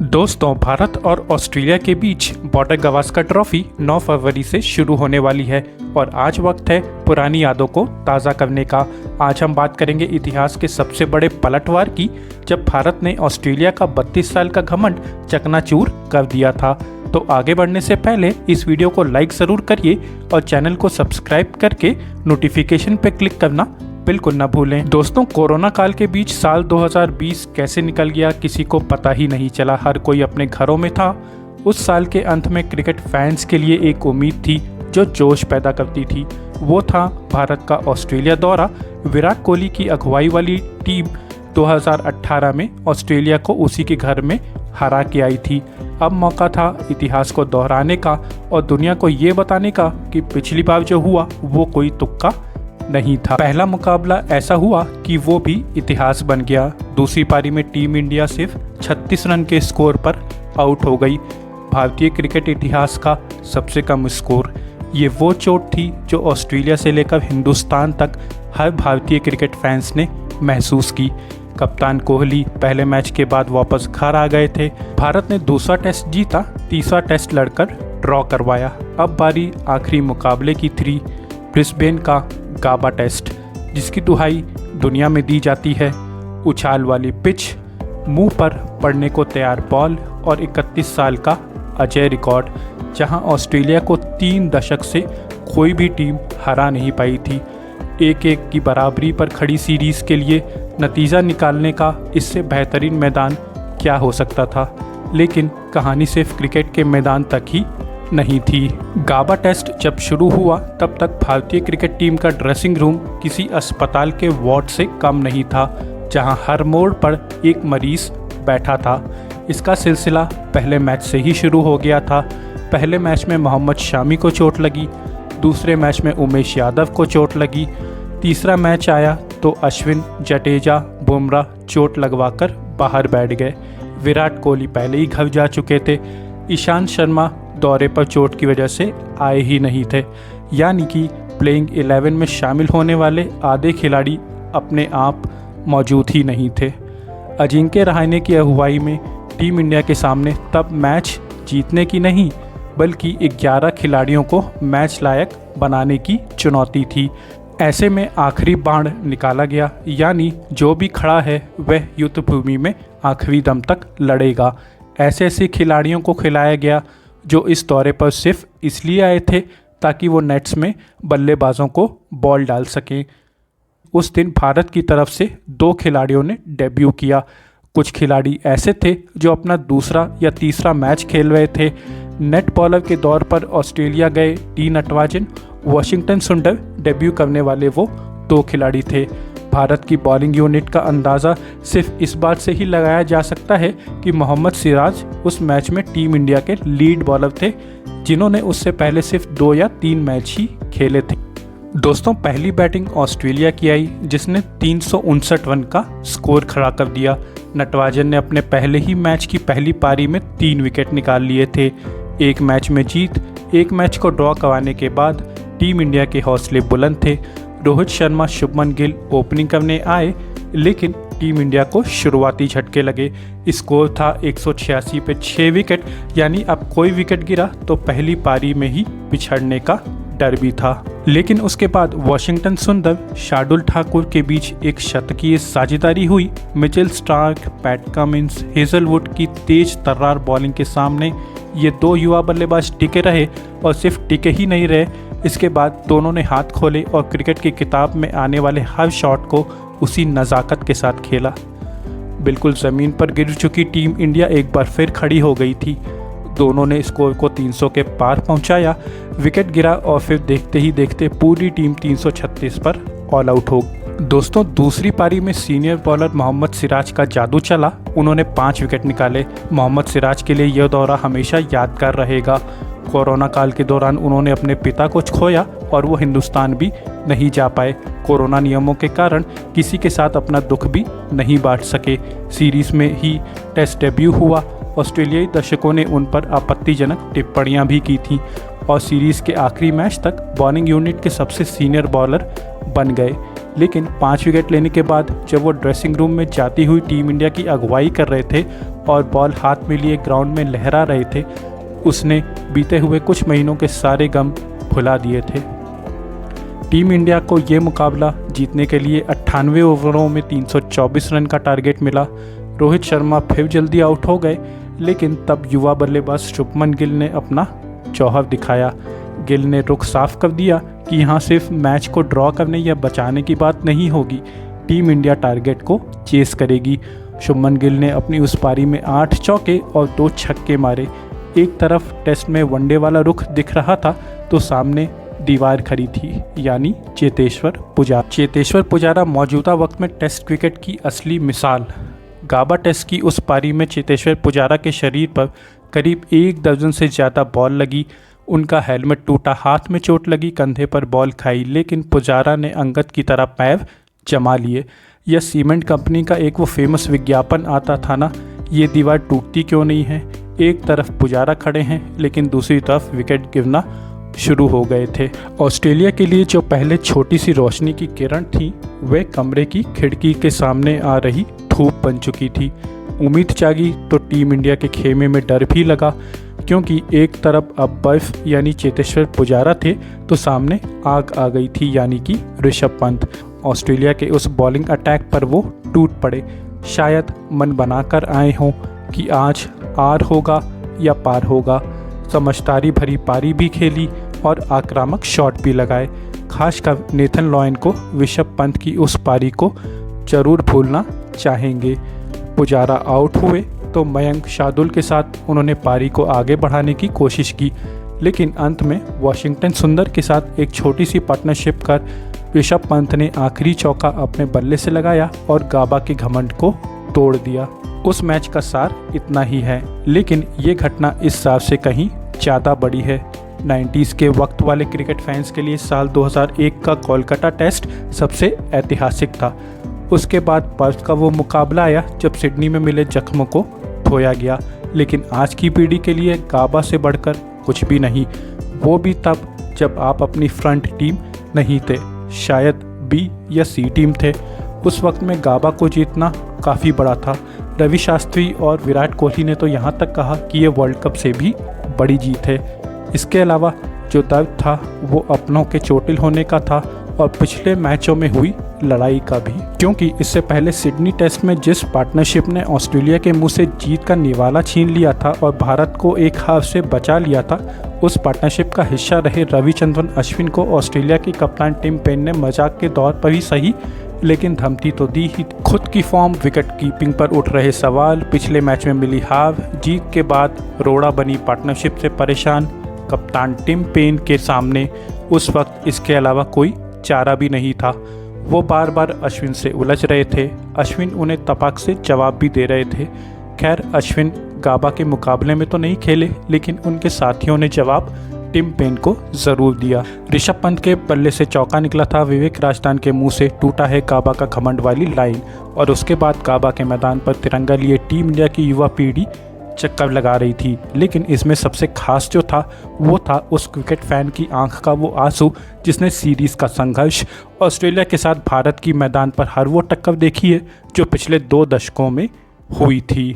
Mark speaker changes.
Speaker 1: दोस्तों, भारत और ऑस्ट्रेलिया के बीच बॉर्डर गावस्कर ट्रॉफी 9 फरवरी से शुरू होने वाली है और आज वक्त है पुरानी यादों को ताज़ा करने का। आज हम बात करेंगे इतिहास के सबसे बड़े पलटवार की, जब भारत ने ऑस्ट्रेलिया का 32 साल का घमंड चकनाचूर कर दिया था। तो आगे बढ़ने से पहले इस वीडियो को लाइक ज़रूर करिए और चैनल को सब्सक्राइब करके नोटिफिकेशन पे क्लिक करना बिल्कुल ना भूलें। दोस्तों, कोरोना काल के बीच साल 2020 कैसे निकल गया किसी को पता ही नहीं चला। हर कोई अपने घरों में था। उस साल के अंत में क्रिकेट फैंस के लिए एक उम्मीद थी जो जोश पैदा करती थी। वो था भारत का ऑस्ट्रेलिया दौरा। विराट कोहली की अगुवाई वाली टीम 2018 में ऑस्ट्रेलिया को उसी के घर में हरा के आई थी। अब मौका था इतिहास को दोहराने का और दुनिया को ये बताने का कि पिछली बार जो हुआ वो कोई तुक्का नहीं था। पहला मुकाबला ऐसा हुआ कि वो भी इतिहास बन गया। दूसरी पारी में टीम इंडिया सिर्फ 36 रन के स्कोर पर आउट हो गई। भारतीय क्रिकेट इतिहास का सबसे कम स्कोर। ये वो चोट थी जो ऑस्ट्रेलिया से लेकर हिंदुस्तान तक हर भारतीय क्रिकेट फैंस ने महसूस की। कप्तान कोहली पहले मैच के बाद वापस घर आ गए थे। भारत ने दूसरा टेस्ट जीता, तीसरा टेस्ट लड़कर ड्रॉ करवाया। अब बारी आखिरी मुकाबले की थी, ब्रिस्बेन का गाबा टेस्ट, जिसकी दुहाई दुनिया में दी जाती है। उछाल वाली पिच, मुंह पर पड़ने को तैयार बॉल और 31 साल का अजय रिकॉर्ड, जहां ऑस्ट्रेलिया को 3 दशक से कोई भी टीम हरा नहीं पाई थी। 1-1 की बराबरी पर खड़ी सीरीज़ के लिए नतीजा निकालने का इससे बेहतरीन मैदान क्या हो सकता था। लेकिन कहानी सिर्फ क्रिकेट के मैदान तक ही नहीं थी। गाबा टेस्ट जब शुरू हुआ तब तक भारतीय क्रिकेट टीम का ड्रेसिंग रूम किसी अस्पताल के वार्ड से कम नहीं था, जहां हर मोड़ पर एक मरीज बैठा था। इसका सिलसिला पहले मैच से ही शुरू हो गया था। पहले मैच में मोहम्मद शामी को चोट लगी, दूसरे मैच में उमेश यादव को चोट लगी, तीसरा मैच आया तो अश्विन, जडेजा, बुमराह चोट लगवाकर बाहर बैठ गए। विराट कोहली पहले ही घर जा चुके थे। ईशांत शर्मा दौरे पर चोट की वजह से आए ही नहीं थे। यानी कि प्लेइंग 11 में शामिल होने वाले आधे खिलाड़ी अपने आप मौजूद ही नहीं थे। अजिंक्य रहाणे की अगुवाई में टीम इंडिया के सामने तब मैच जीतने की नहीं बल्कि 11 खिलाड़ियों को मैच लायक बनाने की चुनौती थी। ऐसे में आखिरी बाण निकाला गया, यानी जो भी खड़ा है वह युद्ध भूमि में आखिरी दम तक लड़ेगा। ऐसे खिलाड़ियों को खिलाया गया जो इस दौरे पर सिर्फ इसलिए आए थे ताकि वो नेट्स में बल्लेबाजों को बॉल डाल सकें। उस दिन भारत की तरफ से 2 खिलाड़ियों ने डेब्यू किया। कुछ खिलाड़ी ऐसे थे जो अपना दूसरा या तीसरा मैच खेल रहे थे। नेट बॉलर के दौर पर ऑस्ट्रेलिया गए टी नटराजन, वाशिंगटन सुंदर डेब्यू करने वाले वो 2 खिलाड़ी थे। भारत की बॉलिंग यूनिट का अंदाज़ा सिर्फ इस बात से ही लगाया जा सकता है कि मोहम्मद सिराज उस मैच में टीम इंडिया के लीड बॉलर थे, जिन्होंने उससे पहले सिर्फ 2 या 3 मैच ही खेले थे। दोस्तों, पहली बैटिंग ऑस्ट्रेलिया की आई, जिसने 359 रन का स्कोर खड़ा कर दिया। नटराजन ने अपने पहले ही मैच की पहली पारी में 3 विकेट निकाल लिए थे। एक मैच में जीत, एक मैच को ड्रॉ करवाने के बाद टीम इंडिया के हौसले बुलंद थे। रोहित शर्मा, शुभमन गिल ओपनिंग करने आए, लेकिन टीम इंडिया को शुरुआती झटके लगे। स्कोर था 186 पे 6 विकेट, यानी अब कोई विकेट गिरा तो पहली पारी में ही पिछड़ने का डर भी था। लेकिन उसके बाद वाशिंगटन सुंदर, शार्दुल ठाकुर के बीच एक शतकीय साझेदारी हुई। Mitchell Starc, PAT Cummins, Hazlewood की तेज तर्रार बॉलिंग के सामने ये 2 युवा बल्लेबाज टिके रहे और सिर्फ टिके ही नहीं रहे, इसके बाद दोनों ने हाथ खोले और क्रिकेट की किताब में आने वाले हर शॉट को उसी नज़ाकत के साथ खेला। बिल्कुल ज़मीन पर गिर चुकी टीम इंडिया एक बार फिर खड़ी हो गई थी। दोनों ने स्कोर को 300 के पार पहुंचाया। विकेट गिरा और फिर देखते ही देखते पूरी टीम 336 पर ऑल आउट हो। दोस्तों, दूसरी पारी में सीनियर बॉलर मोहम्मद सिराज का जादू चला। उन्होंने 5 विकेट निकाले। मोहम्मद सिराज के लिए यह दौरा हमेशा यादगार रहेगा। कोरोना काल के दौरान उन्होंने अपने पिता को खोया और वो हिंदुस्तान भी नहीं जा पाए। कोरोना नियमों के कारण किसी के साथ अपना दुख भी नहीं बांट सके। सीरीज़ में ही टेस्ट डेब्यू हुआ। ऑस्ट्रेलियाई दर्शकों ने उन पर आपत्तिजनक टिप्पणियां भी की थीं और सीरीज़ के आखिरी मैच तक बॉलिंग यूनिट के सबसे सीनियर बॉलर बन गए। लेकिन 5 विकेट लेने के बाद जब वो ड्रेसिंग रूम में जाती हुई टीम इंडिया की अगुवाई कर रहे थे, और बॉल हाथ में लिए ग्राउंड में लहरा रहे थे, उसने बीते हुए कुछ महीनों के सारे गम भुला दिए थे। टीम इंडिया को ये मुकाबला जीतने के लिए 98 ओवरों में 324 रन का टारगेट मिला। रोहित शर्मा फिर जल्दी आउट हो गए, लेकिन तब युवा बल्लेबाज शुभमन गिल ने अपना जौहर दिखाया। गिल ने रुख साफ कर दिया कि यहाँ सिर्फ मैच को ड्रॉ करने या बचाने की बात नहीं होगी, टीम इंडिया टारगेट को चेस करेगी। शुभमन गिल ने अपनी उस पारी में 8 चौके और 2 छक्के मारे। एक तरफ टेस्ट में वनडे वाला रुख दिख रहा था तो सामने दीवार खड़ी थी, यानी चेतेश्वर पुजारा मौजूदा वक्त में टेस्ट क्रिकेट की असली मिसाल। गाबा टेस्ट की उस पारी में चेतेश्वर पुजारा के शरीर पर करीब 1 दर्जन से ज़्यादा बॉल लगी। उनका हेलमेट टूटा, हाथ में चोट लगी, कंधे पर बॉल खाई, लेकिन पुजारा ने अंगद की तरह पैर जमा लिए। यह सीमेंट कंपनी का एक वो फेमस विज्ञापन आता था ना, ये दीवार टूटती क्यों नहीं है। एक तरफ पुजारा खड़े हैं, लेकिन दूसरी तरफ विकेट गिरना शुरू हो गए थे। ऑस्ट्रेलिया के लिए जो पहले छोटी सी रोशनी की किरण थी, वह कमरे की खिड़की के सामने आ रही धूप बन चुकी थी। उम्मीद जागी तो टीम इंडिया के खेमे में डर भी लगा, क्योंकि एक तरफ अब बर्फ यानी चेतेश्वर पुजारा थे तो सामने आग आ गई थी, यानी कि ऋषभ पंत। ऑस्ट्रेलिया के उस बॉलिंग अटैक पर वो टूट पड़े। शायद मन बनाकर आए हों कि आज आर होगा या पार होगा। समझदारी भरी पारी भी खेली और आक्रामक शॉट भी लगाए। खासकर नेथन लॉयन को ऋषभ पंत की उस पारी को जरूर भूलना चाहेंगे। पुजारा आउट हुए तो मयंक शार्दुल के साथ उन्होंने पारी को आगे बढ़ाने की कोशिश की, लेकिन अंत में वाशिंगटन सुंदर के साथ एक छोटी सी पार्टनरशिप कर ऋषभ पंत ने आखिरी चौका अपने बल्ले से लगाया और गाबा के घमंड को तोड़ दिया। उस मैच का सार इतना ही है, लेकिन ये घटना इस साल से कहीं ज़्यादा बड़ी है। 90s के वक्त वाले क्रिकेट फैंस के लिए साल 2001 का कोलकाता टेस्ट सबसे ऐतिहासिक था। उसके बाद बर्फ का वो मुकाबला आया जब सिडनी में मिले जख्मों को धोया गया, लेकिन आज की पीढ़ी के लिए गाबा से बढ़कर कुछ भी नहीं। वो भी तब जब आप अपनी फ्रंट टीम नहीं थे, शायद बी या सी टीम थे। उस वक्त में गाबा को जीतना काफ़ी बड़ा था। रवि शास्त्री और विराट कोहली ने तो यहाँ तक कहा कि ये वर्ल्ड कप से भी बड़ी जीत है। इसके अलावा जो दर्द था वो अपनों के चोटिल होने का था और पिछले मैचों में हुई लड़ाई का भी, क्योंकि इससे पहले सिडनी टेस्ट में जिस पार्टनरशिप ने ऑस्ट्रेलिया के मुंह से जीत का निवाला छीन लिया था और भारत को एक हार से बचा लिया था, उस पार्टनरशिप का हिस्सा रहे रविचंद्रन अश्विन को ऑस्ट्रेलिया की कप्तान टिम पेन ने मजाक के दौर पर ही सही, लेकिन धमकी तो दी ही। खुद की फॉर्म, विकेट कीपिंग पर उठ रहे सवाल, पिछले मैच में मिली हार, जीत के बाद रोड़ा बनी पार्टनरशिप से परेशान कप्तान टिम पेन के सामने उस वक्त इसके अलावा कोई चारा भी नहीं था। वो बार बार अश्विन से उलझ रहे थे, अश्विन उन्हें तपाक से जवाब भी दे रहे थे। खैर, अश्विन गाबा के मुकाबले में तो नहीं खेले, लेकिन उनके साथियों ने जवाब टिम पेन को ज़रूर दिया। ऋषभ पंत के बल्ले से चौका निकला था, विवेक राजस्थान के मुंह से टूटा है गाबा का घमंड वाली लाइन, और उसके बाद गाबा के मैदान पर तिरंगा लिए टीम इंडिया की युवा पीढ़ी चक्कर लगा रही थी। लेकिन इसमें सबसे खास जो था वो था उस क्रिकेट फैन की आंख का वो आंसू जिसने सीरीज़ का संघर्ष ऑस्ट्रेलिया के साथ भारत की मैदान पर हर वो टक्कर देखी है जो पिछले 2 दशकों में हुई थी।